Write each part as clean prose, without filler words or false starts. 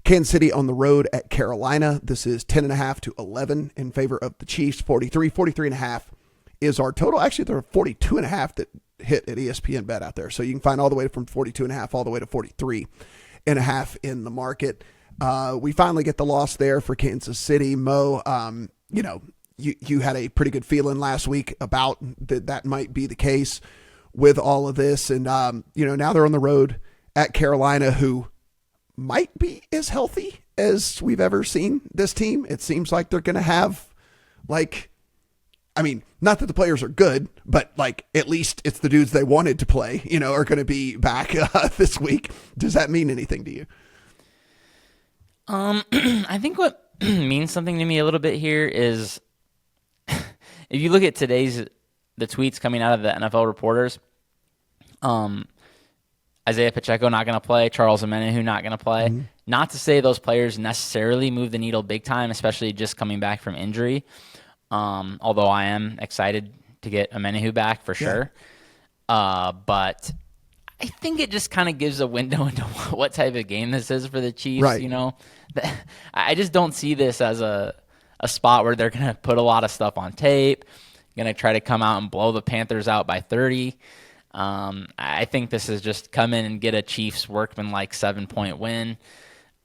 Kansas City on the road at Carolina. This is 10.5 to 11 in favor of the Chiefs. 43.5 is our total. Actually, there are 42.5 that hit at ESPN Bet out there. So you can find all the way from 42.5 all the way to 43.5 in the market. We finally get the loss there for Kansas City. Mo, you had a pretty good feeling last week about that might be the case with all of this. And, now they're on the road at Carolina, who might be as healthy as we've ever seen this team. It seems like they're going to have, not that the players are good, but at least it's the dudes they wanted to play, are going to be back this week. Does that mean anything to you? I think what means something to me a little bit here is if you look at the tweets coming out of the NFL reporters, Isaiah Pacheco not going to play, Charles Omenihu not going to play. Mm-hmm. Not to say those players necessarily move the needle big time, especially just coming back from injury. Although I am excited to get Omenihu back for sure. But I think it just kind of gives a window into what type of game this is for the Chiefs. Right. I just don't see this as a spot where they're going to put a lot of stuff on tape, going to try to come out and blow the Panthers out by 30. I think this is just come in and get a Chiefs workman-like 7-point win.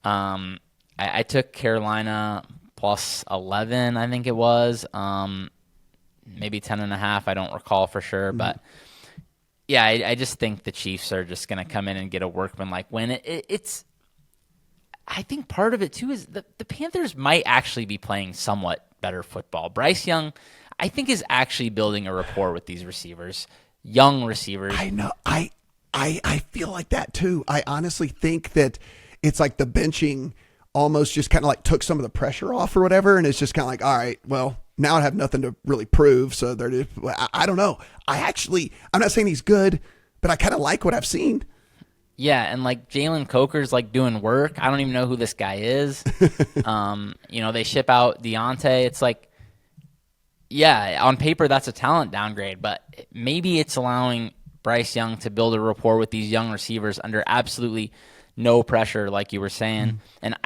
I took Carolina plus 11, I think it was. Maybe 10.5, I don't recall for sure. Mm-hmm. But, yeah, I just think the Chiefs are just going to come in and get a workman-like win. I think part of it, too, is the Panthers might actually be playing somewhat better football. Bryce Young, I think, is actually building a rapport with these receivers. Young receivers. I know. I feel like that too. I honestly think that it's like the benching almost just kind of took some of the pressure off or whatever, and it's just kind of all right, well, now I have nothing to really prove, so they're just, I don't know. I'm not saying he's good, but I kind of like what I've seen. Yeah, and Jalen Coker's doing work. I don't even know who this guy is. They ship out Deontay. It's yeah, on paper that's a talent downgrade, but maybe it's allowing Bryce Young to build a rapport with these young receivers under absolutely no pressure, like you were saying. Mm-hmm. And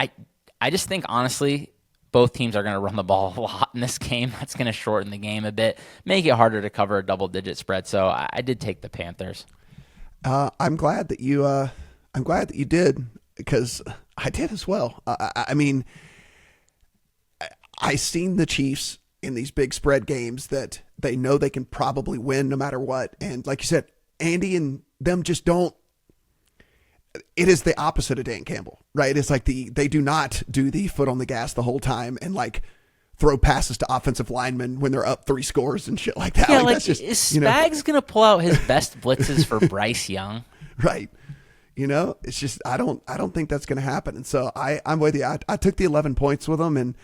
I just think, honestly, both teams are going to run the ball a lot in this game. That's going to shorten the game a bit, make it harder to cover a double-digit spread. So I did take the Panthers. I'm glad that you did, because I did as well. I seen the Chiefs in these big spread games that they know they can probably win no matter what. And like you said, Andy and them just don't. It is the opposite of Dan Campbell, right? It's they do not do the foot on the gas the whole time and throw passes to offensive linemen when they're up 3 scores and shit like that. Yeah, that's just, is Spags going to pull out his best blitzes for Bryce Young? Right. It's just, I don't think that's going to happen. And so I'm with you. I took the 11 points with them, and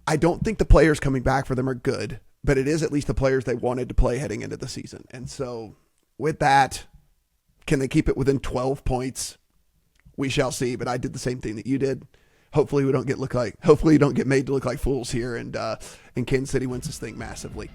I don't think the players coming back for them are good, but it is at least the players they wanted to play heading into the season. And so with that, can they keep it within 12 points? We shall see, but I did the same thing that you did. Hopefully we don't get made to look like fools here, and Kansas City wins this thing massively.